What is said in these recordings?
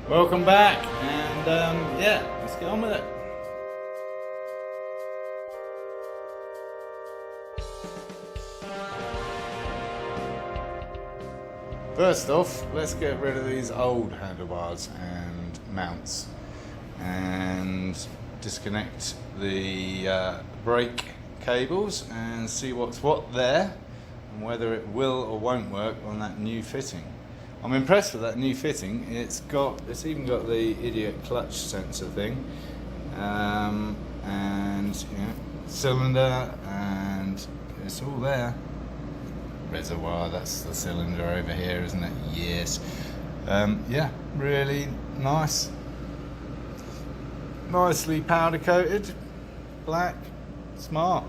Welcome back, and yeah, let's get on with it. First off, let's get rid of these old handlebars and mounts and disconnect the brake cables and see what's what there and whether it will or won't work on that new fitting. I'm impressed with that new fitting. It's even got the idiot clutch sensor thing, and cylinder, and it's all there. Reservoir, that's the cylinder over here, isn't it? Yes. Yeah, really nice. Nicely powder coated, black, smart.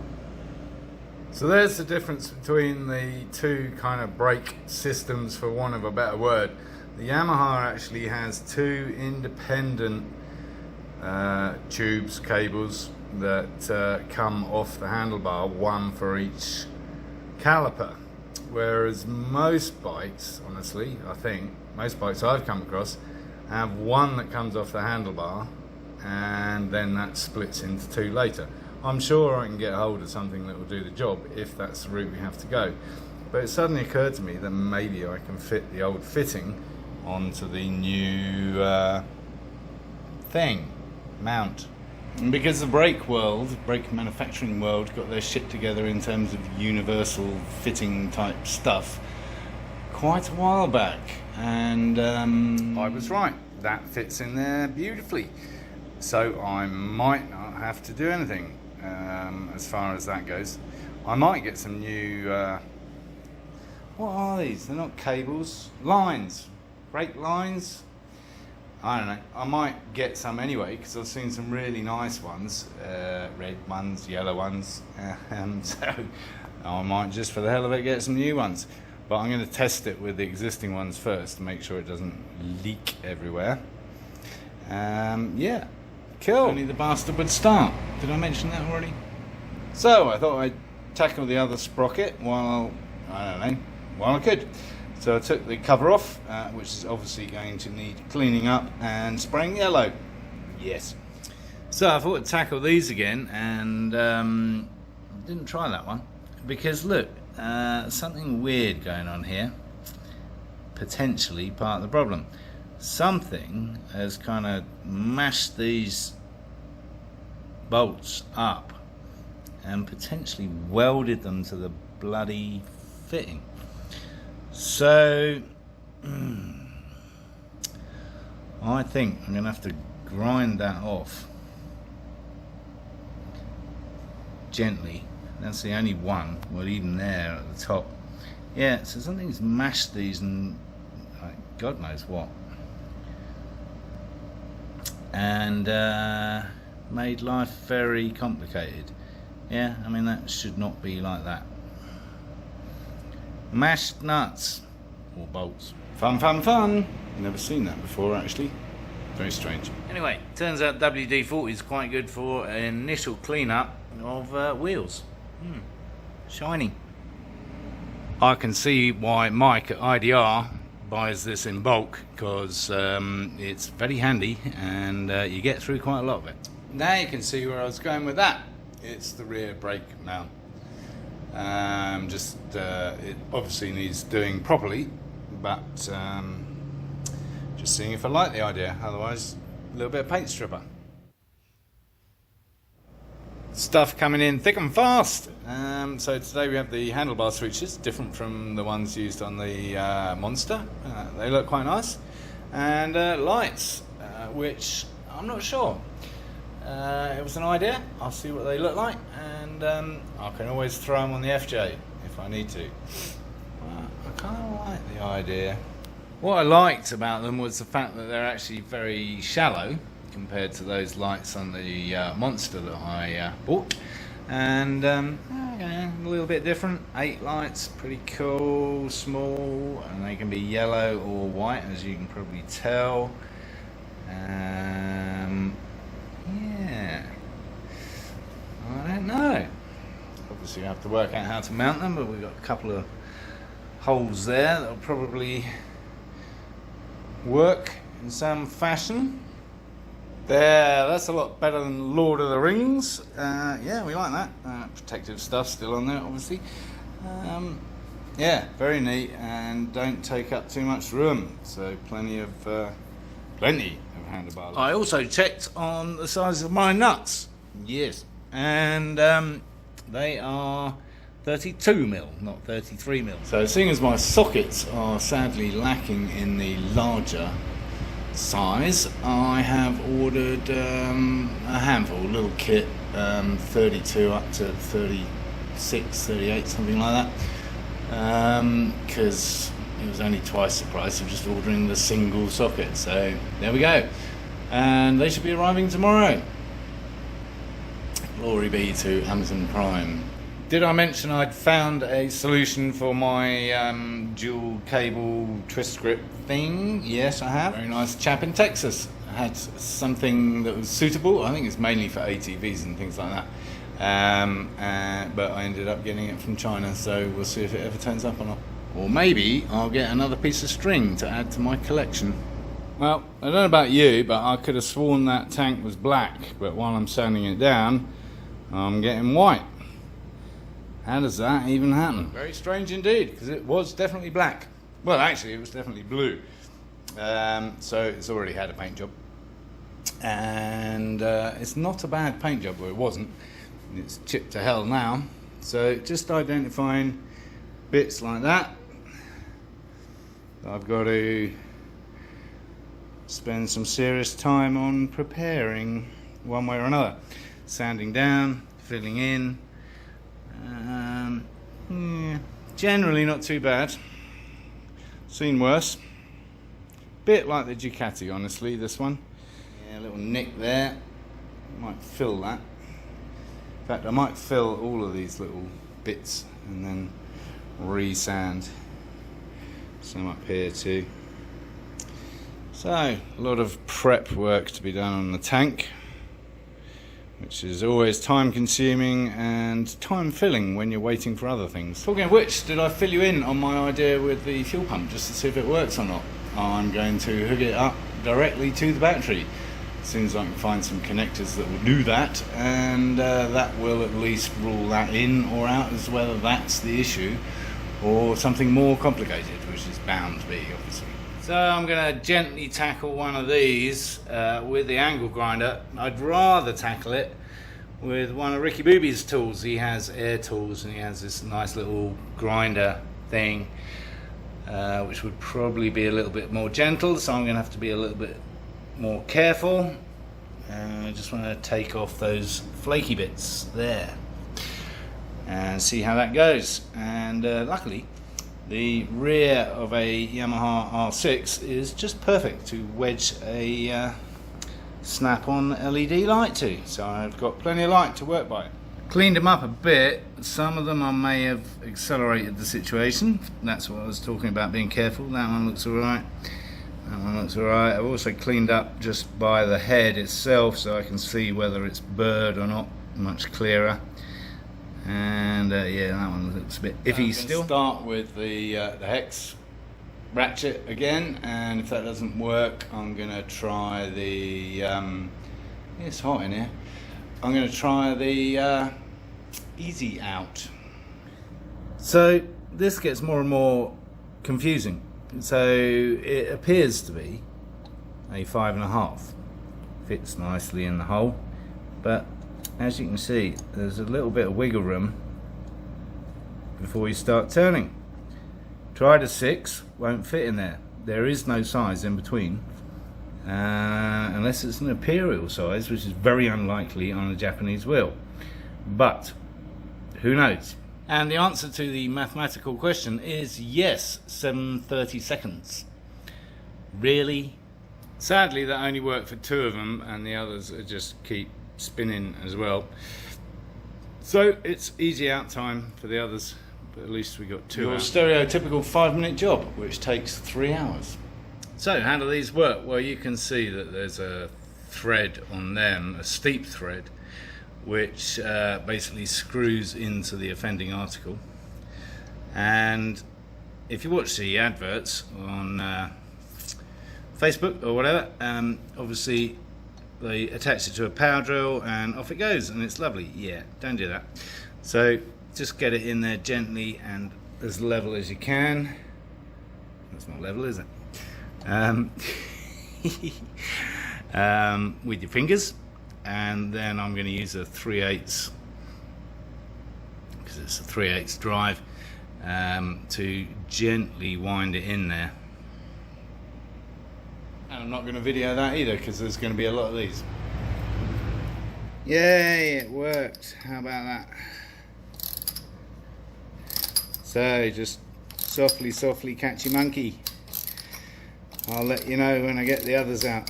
So there's the difference between the two kind of brake systems, for want of a better word. The Yamaha actually has two independent tubes, cables that come off the handlebar, one for each caliper. Whereas most bikes, honestly, I think, most bikes I've come across have one that comes off the handlebar and then that splits into two later. I'm sure I can get hold of something that will do the job if that's the route we have to go. But it suddenly occurred to me that maybe I can fit the old fitting onto the new mount. And because the brake manufacturing world got their shit together in terms of universal fitting type stuff quite a while back, and I was right, that fits in there beautifully. So I might not have to do anything as far as that goes. I might get some new, what are these? They're not cables, lines, brake lines. I don't know, I might get some anyway, because I've seen some really nice ones, red ones, yellow ones, so I might just for the hell of it get some new ones. But I'm going to test it with the existing ones first to make sure it doesn't leak everywhere. Yeah, cool. Only the bastard would start. Did I mention that already? So I thought I'd tackle the other sprocket while I could. So I took the cover off, which is obviously going to need cleaning up and spraying yellow. Yes. So I thought I'd tackle these again, and didn't try that one because look, something weird going on here. Potentially part of the problem. Something has kind of mashed these bolts up and potentially welded them to the bloody fitting. So I think I'm going to have to grind that off gently. That's the only one, well, even there at the top. Yeah, so something's mashed these and God knows what, and made life very complicated. Yeah, I mean, that should not be like that. Mashed nuts or bolts. Fun. Never seen that before, actually. Very strange. Anyway, turns out WD-40 is quite good for an initial cleanup of wheels. Shiny. I can see why Mike at IDR buys this in bulk, because it's very handy and you get through quite a lot of it. Now you can see where I was going with that. It's the rear brake mount. It obviously needs doing properly, but just seeing if I like the idea. Otherwise, a little bit of paint stripper. Stuff coming in thick and fast. So today we have the handlebar switches, different from the ones used on the Monster. They look quite nice, and lights, which I'm not sure. It was an idea. I'll see what they look like, and I can always throw them on the FJ if I need to. I kind of like the idea. What I liked about them was the fact that they're actually very shallow compared to those lights on the Monster that I bought, and a little bit different. 8 lights, pretty cool, small, and they can be yellow or white, as you can probably tell. Yeah, I don't know. Obviously, you have to work out how to mount them, but we've got a couple of holes there that'll probably work in some fashion. There, that's a lot better than Lord of the Rings. Yeah, we like that. Protective stuff still on there, obviously. Yeah, very neat, and don't take up too much room. So plenty of handlebar. I also checked on the size of my nuts. Yes, and they are 32mm, not 33mm. So seeing as my sockets are sadly lacking in the larger size, I have ordered a handful, a little kit, 32 up to 36, 38, something like that, because it was only twice the price of just ordering the single socket. So there we go, and they should be arriving tomorrow. Glory be to Amazon Prime. Did I mention I'd found a solution for my dual cable twist grip thing? Yes, I have. Very nice chap in Texas had something that was suitable. I think it's mainly for ATVs and things like that. But I ended up getting it from China, so we'll see if it ever turns up or not. Or maybe I'll get another piece of string to add to my collection. Well, I don't know about you, but I could have sworn that tank was black, but while I'm sanding it down, I'm getting white. How does that even happen? Very strange indeed, because it was definitely black. Well, actually, it was definitely blue. So it's already had a paint job. And it's not a bad paint job, or it wasn't. It's chipped to hell now. So just identifying bits like that, I've got to spend some serious time on preparing one way or another. Sanding down, filling in. Yeah, generally not too bad. Seen worse. Bit like the Ducati, honestly, this one. Yeah, a little nick there. Might fill that. In fact, I might fill all of these little bits and then re-sand. Some up here too. So, a lot of prep work to be done on the tank, which is always time consuming and time filling when you're waiting for other things. Talking of which, did I fill you in on my idea with the fuel pump just to see if it works or not? I'm going to hook it up directly to the battery as soon as I can find some connectors that will do that, and that will at least rule that in or out as whether that's the issue or something more complicated, which is bound to be, obviously. So I'm going to gently tackle one of these with the angle grinder. I'd rather tackle it with one of Ricky Booby's tools. He has air tools and he has this nice little grinder thing, which would probably be a little bit more gentle, so I'm going to have to be a little bit more careful. I just want to take off those flaky bits there and see how that goes. And luckily the rear of a Yamaha R6 is just perfect to wedge a snap-on LED light to, so I've got plenty of light to work by. Cleaned them up a bit. Some of them I may have accelerated the situation. That's what I was talking about, being careful. That one looks alright. That one looks alright. I've also cleaned up just by the head itself so I can see whether it's burred or not much clearer. And yeah, that one looks a bit iffy still. Start with the hex ratchet again, and if that doesn't work, I'm going to try the it's hot in here. I'm going to try the easy out. So this gets more and more confusing. So it appears to be a 5.5. Fits nicely in the hole, but as you can see, there's a little bit of wiggle room before you start turning. Tried a 6, won't fit in there. There is no size in between, unless it's an imperial size, which is very unlikely on a Japanese wheel. But who knows? And the answer to the mathematical question is yes, 7/30 seconds. Really? Sadly, that only worked for 2 of them, and the others are just keep spinning as well. So it's easy out time for the others, but at least we got 2 hours. Your stereotypical 5-minute job, which takes 3 hours. So how do these work? Well, you can see that there's a thread on them, a steep thread, which basically screws into the offending article. And if you watch the adverts on Facebook or whatever. Obviously they attach it to a power drill and off it goes, and it's lovely. Yeah, don't do that. So just get it in there gently and as level as you can. That's not level, is it? With your fingers, and then I'm going to use a 3/8 because it's a 3/8 drive to gently wind it in there. And I'm not going to video that either because there's going to be a lot of these. Yay, it worked. How about that? So just softly catch your monkey. I'll let you know when I get the others out.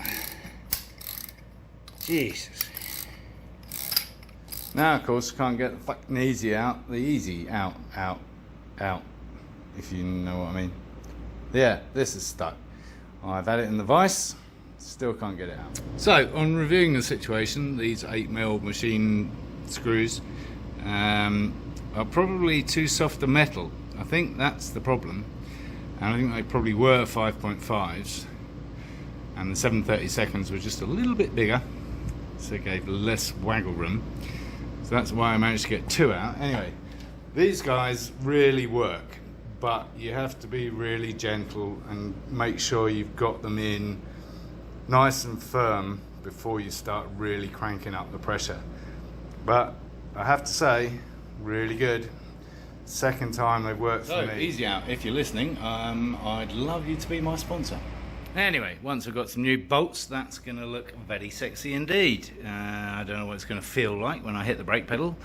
Jesus. Now of course I can't get the fucking easy out. The easy out, if you know what I mean. Yeah, this is stuck. I've had it in the vise, still can't get it out. So on reviewing the situation, these 8mm machine screws are probably too soft a metal. I think that's the problem. And I think they probably were 5.5s, and the 7/32 were just a little bit bigger, so it gave less waggle room. So that's why I managed to get 2 out. Anyway, these guys really work, but you have to be really gentle and make sure you've got them in nice and firm before you start really cranking up the pressure. But I have to say, really good. Second time they've worked for me. Easy Out, if you're listening, I'd love you to be my sponsor. Anyway, once I've got some new bolts, that's going to look very sexy indeed. I don't know what it's going to feel like when I hit the brake pedal,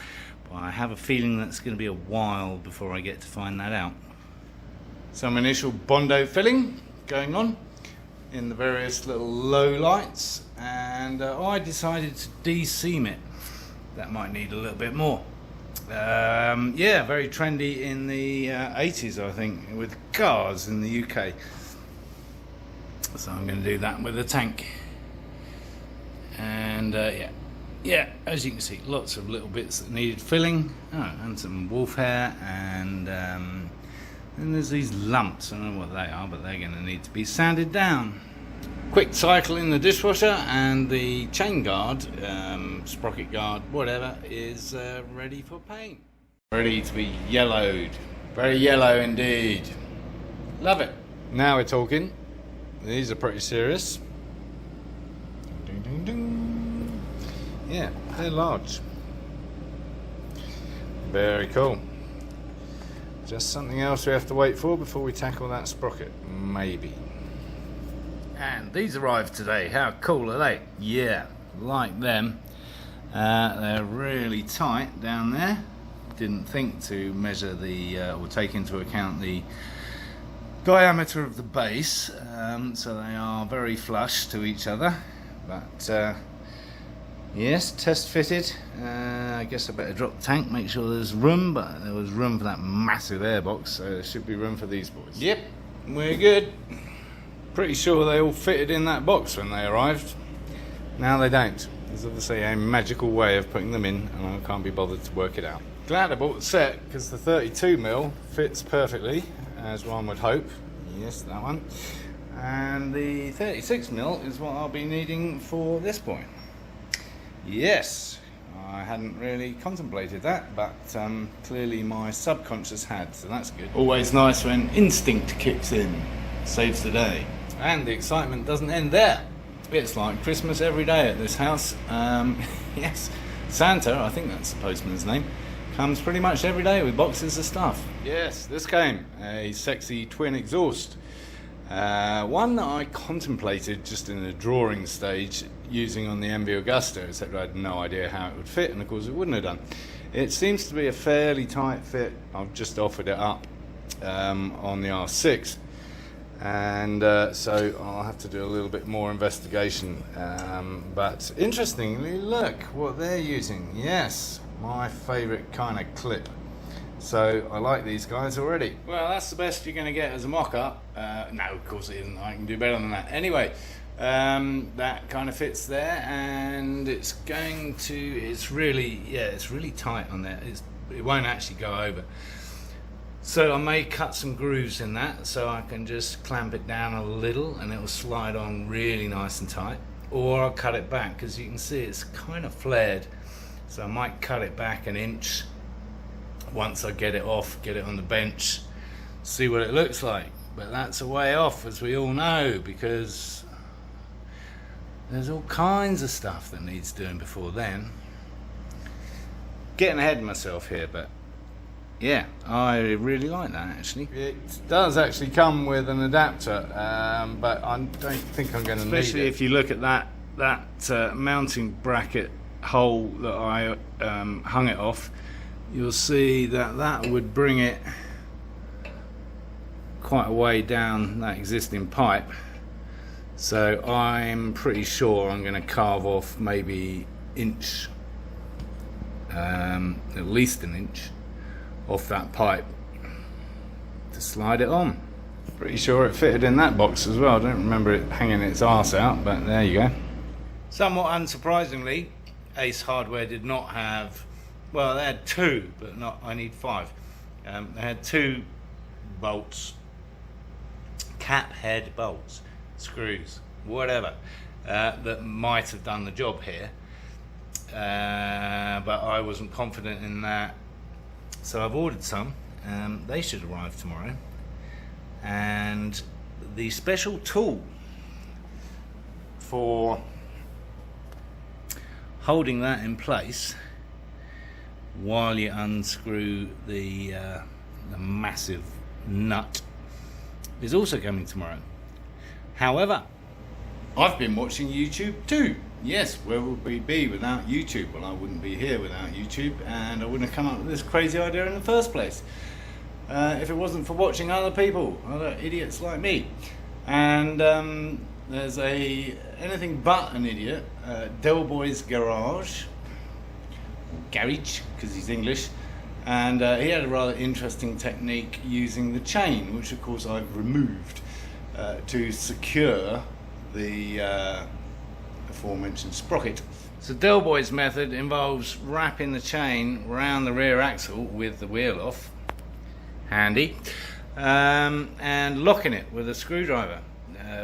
but I have a feeling that's going to be a while before I get to find that out. Some initial Bondo filling going on in the various little low lights, and I decided to de-seam it. That might need a little bit more. Yeah, very trendy in the 80s, I think, with cars in the UK. So I'm going to do that with a tank. And yeah, as you can see, lots of little bits that needed filling. Oh, and some wolf hair, and then there's these lumps. I don't know what they are, but they're going to need to be sanded down. Quick cycle in the dishwasher, and the chain guard, sprocket guard, whatever, is ready for paint. Ready to be yellowed. Very yellow indeed. Love it. Now we're talking. These are pretty serious. Ding, ding, ding. Yeah, they're large. Very cool. Just something else we have to wait for before we tackle that sprocket. Maybe. And these arrived today. How cool are they? Yeah, like them. They're really tight down there. Didn't think to measure the or take into account the diameter of the base, so they are very flush to each other. But yes, test fitted. I guess I better drop the tank, make sure there's room, but there was room for that massive airbox, so there should be room for these boys. Yep, we're good. Pretty sure they all fitted in that box when they arrived. Now they don't. There's obviously a magical way of putting them in, and I can't be bothered to work it out. Glad I bought the set, because the 32mm fits perfectly, as one would hope. Yes, that one. And the 36mm is what I'll be needing for this point. Yes, I hadn't really contemplated that, but clearly my subconscious had, so that's good. Always nice when instinct kicks in. Saves the day. And the excitement doesn't end there. It's like Christmas every day at this house. Yes, Santa, I think that's the postman's name, comes pretty much every day with boxes of stuff. Yes, this came, a sexy twin exhaust. One that I contemplated just in the drawing stage using on the MV Augusta, except I had no idea how it would fit, and of course it wouldn't have done. It seems to be a fairly tight fit. I've just offered it up on the R6. And so I'll have to do a little bit more investigation. But interestingly, look what they're using. Yes, my favourite kind of clip. So I like these guys already. Well, that's the best you're going to get as a mock-up. No, of course it isn't. I can do better than that. Anyway, that kind of fits there, and it's going to. It's really, yeah, it's really tight on there. It won't actually go over. So I may cut some grooves in that so I can just clamp it down a little and it will slide on really nice and tight, or I'll cut it back because you can see it's kind of flared, so I might cut it back an inch once I get it off, get it on the bench, see what it looks like. But that's a way off, as we all know, because there's all kinds of stuff that needs doing before then. Getting ahead of myself here, but yeah, I really like that actually. It does actually come with an adapter, but I don't think I'm going to need it. Especially if you look at that mounting bracket hole that I hung it off, you'll see that that would bring it quite a way down that existing pipe. So I'm pretty sure I'm going to carve off maybe inch, at least an inch off that pipe to slide it on. Pretty sure it fitted in that box as well. I don't remember it hanging its arse out, but there you go. Somewhat unsurprisingly, Ace Hardware did not have, well, they had two, but not, I need 5. They had 2 bolts, cap head bolts, screws, whatever, that might have done the job here, but I wasn't confident in that, so I've ordered some. They should arrive tomorrow, and the special tool for holding that in place while you unscrew the massive nut is also coming tomorrow. However, I've been watching YouTube too. Yes, where would we be without YouTube? Well, I wouldn't be here without YouTube, and I wouldn't have come up with this crazy idea in the first place if it wasn't for watching other people, other idiots like me. And there's anything but an idiot, Del Boy's Garage, because he's English, and he had a rather interesting technique using the chain, which of course I've removed to secure the aforementioned sprocket. So Del Boy's method involves wrapping the chain around the rear axle with the wheel off, handy, and locking it with a screwdriver.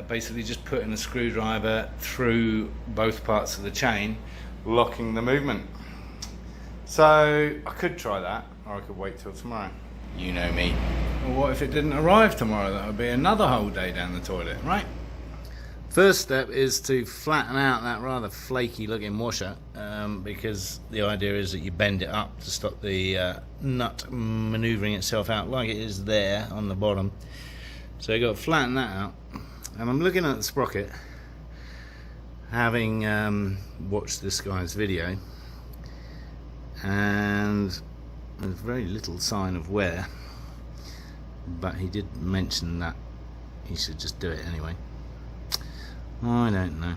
Basically just putting a screwdriver through both parts of the chain, locking the movement. So I could try that, or I could wait till tomorrow. You know me. Well, what if it didn't arrive tomorrow? That would be another whole day down the toilet, right? First step is to flatten out that rather flaky looking washer, because the idea is that you bend it up to stop the nut manoeuvring itself out like it is there on the bottom. So you've got to flatten that out. And I'm looking at the sprocket, having watched this guy's video, and there's very little sign of wear, but he did mention that he should just do it anyway. I don't know.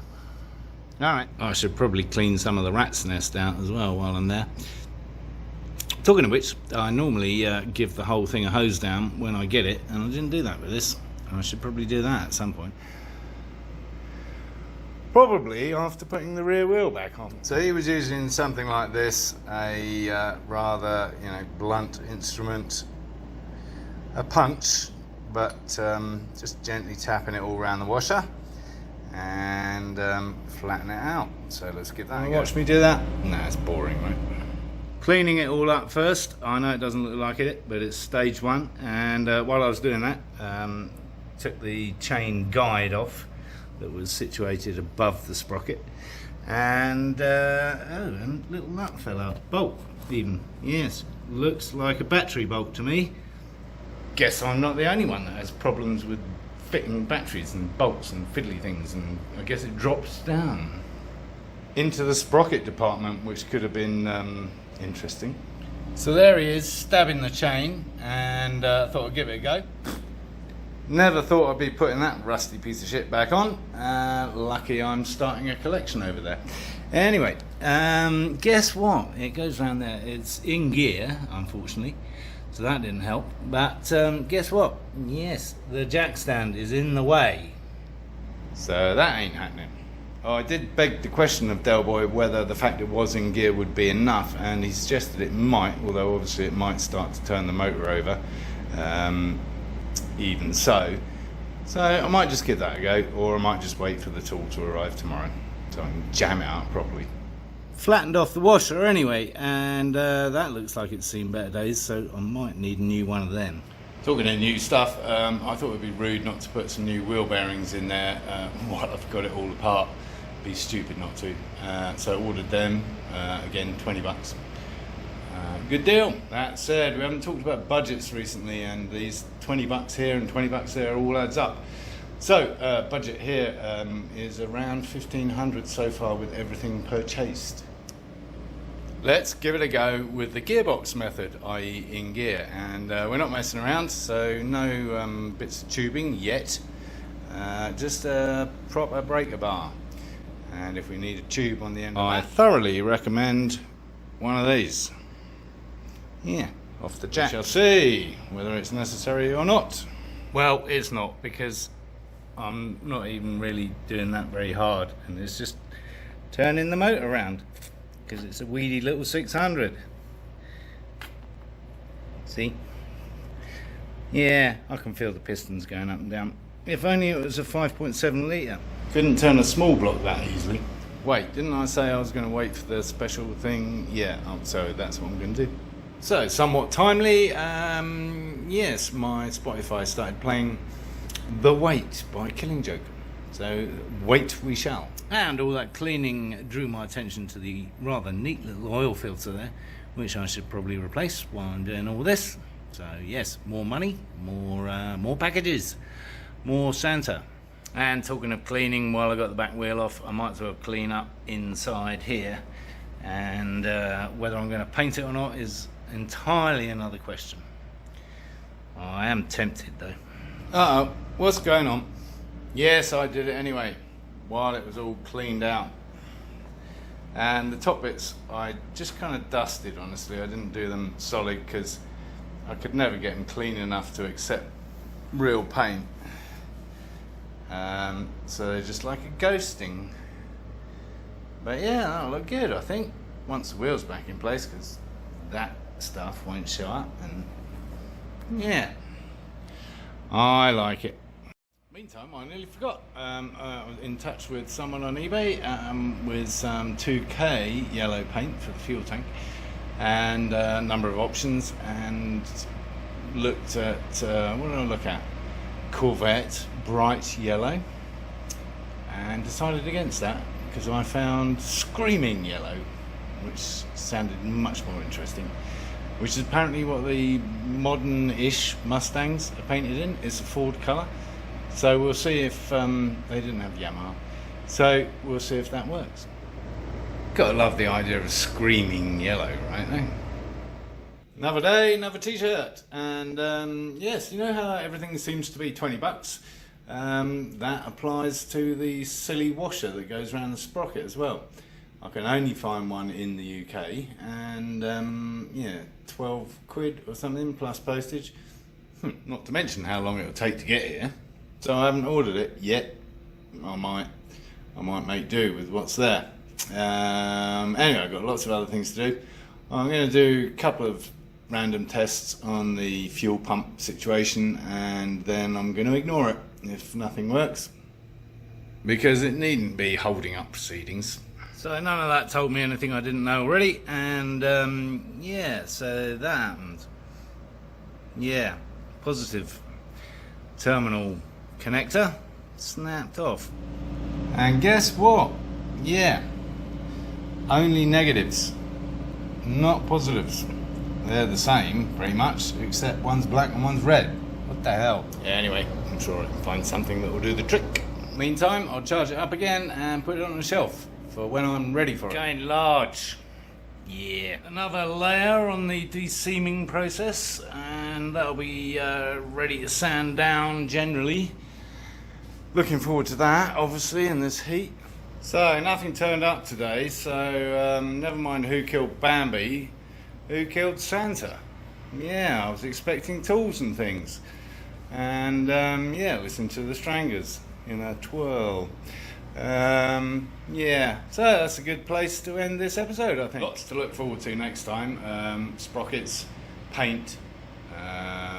Alright, I should probably clean some of the rat's nest out as well while I'm there. Talking of which, I normally give the whole thing a hose down when I get it, and I didn't do that with this. I should probably do that at some point. Probably after putting the rear wheel back on. So he was using something like this, a rather, blunt instrument, a punch, but just gently tapping it all around the washer and flatten it out. So let's give that a go. Watch me do that? Nah, it's boring, right? Cleaning it all up first. I know it doesn't look like it, but it's stage 1. And while I was doing that, took the chain guide off that was situated above the sprocket, and a little nut fell out. Bolt, even. Yes, looks like a battery bolt to me. Guess I'm not the only one that has problems with fitting batteries and bolts and fiddly things, and I guess it drops down into the sprocket department, which could have been interesting. So there he is, stabbing the chain, and thought I'd give it a go. Never thought I'd be putting that rusty piece of shit back on. Lucky I'm starting a collection over there. Anyway, guess what? It goes around there. It's in gear, unfortunately, so that didn't help. But guess what? Yes, the jack stand is in the way. So that ain't happening. Oh, I did beg the question of Del Boy whether the fact it was in gear would be enough, and he suggested it might, although obviously it might start to turn the motor over. even so. So I might just give that a go, or I might just wait for the tool to arrive tomorrow so I can jam it out properly. Flattened off the washer anyway, and that looks like it's seen better days, so I might need a new one of them. Talking of new stuff, I thought it would be rude not to put some new wheel bearings in there while I've got it all apart. It'd be stupid not to. So I ordered them, again $20. Good deal. That said, we haven't talked about budgets recently, and these $20 here and $20 there all adds up. So budget here is around 1,500 so far with everything purchased. Let's give it a go with the gearbox method, i.e. in gear, and we're not messing around, so no bits of tubing yet, just a proper breaker bar, and if we need a tube on the end of that, I thoroughly recommend one of these. Yeah, off the jack. We shall see whether it's necessary or not. Well, it's not, because I'm not even really doing that very hard, and it's just turning the motor around, because it's a weedy little 600. See? Yeah, I can feel the pistons going up and down. If only it was a 5.7 litre. Couldn't turn a small block that easily. Wait, didn't I say I was going to wait for the special thing? Yeah, so that's what I'm going to do. So, somewhat timely, yes, my Spotify started playing The Wait by Killing Joke. So, wait we shall. And all that cleaning drew my attention to the rather neat little oil filter there, which I should probably replace while I'm doing all this. So, yes, more money, more packages, more Santa. And talking of cleaning, while I got the back wheel off, I might as well clean up inside here. And whether I'm going to paint it or not is entirely another question. I am tempted though. Uh-oh, what's going on? Yes, I did it anyway, while it was all cleaned out. And the top bits I just kind of dusted, honestly. I didn't do them solid because I could never get them clean enough to accept real paint. So they're just like a ghosting. But yeah, that'll look good, I think, once the wheel's back in place, because that stuff won't show up, and yeah, I like it. Meantime, I nearly forgot. I was in touch with someone on eBay with some 2K yellow paint for the fuel tank, and a number of options, and looked at, what did I look at? Corvette bright yellow, and decided against that because I found screaming yellow, which sounded much more interesting, which is apparently what the modern-ish Mustangs are painted in. It's a Ford colour. So we'll see if they didn't have Yamaha. So we'll see if that works. Gotta love the idea of screaming yellow, right there. Another day, another t-shirt. And yes, you know how everything seems to be $20? That applies to the silly washer that goes around the sprocket as well. I can only find one in the UK, and yeah, 12 quid or something plus postage. Not to mention how long it'll take to get here. So I haven't ordered it yet. I might make do with what's there. Anyway, I've got lots of other things to do. I'm going to do a couple of random tests on the fuel pump situation, and then I'm going to ignore it if nothing works, because it needn't be holding up proceedings. So none of that told me anything I didn't know already, and yeah, so that happened. Yeah, positive terminal connector snapped off. And guess what? Yeah, only negatives, not positives. They're the same, pretty much, except one's black and one's red. What the hell? Yeah, anyway, I'm sure I can find something that will do the trick. Meantime, I'll charge it up again and put it on the shelf for when I'm ready for it. Going large. Yeah. Another layer on the de-seaming process, and that'll be ready to sand down generally. Looking forward to that, obviously, in this heat. So, nothing turned up today, so never mind who killed Bambi, who killed Santa. Yeah, I was expecting tools and things. And yeah, listen to the Strangers in a twirl. Yeah, so that's a good place to end this episode, I think. Lots to look forward to next time. Sprockets, paint,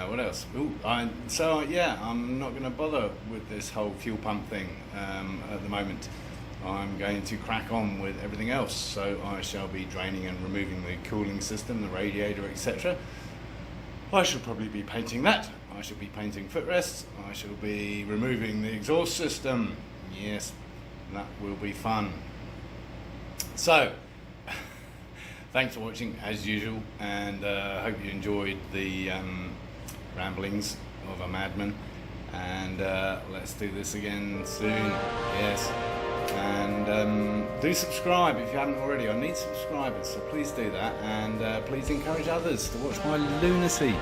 What else? I'm not going to bother with this whole fuel pump thing at the moment. I'm going to crack on with everything else. So I shall be draining and removing the cooling system, the radiator, etc. I shall probably be painting that. I shall be painting footrests. I shall be removing the exhaust system. Yes, that will be fun. So, thanks for watching as usual, and I hope you enjoyed the ramblings of a madman. And let's do this again soon. Yes. And do subscribe if you haven't already. I need subscribers, so please do that, and please encourage others to watch my lunacy.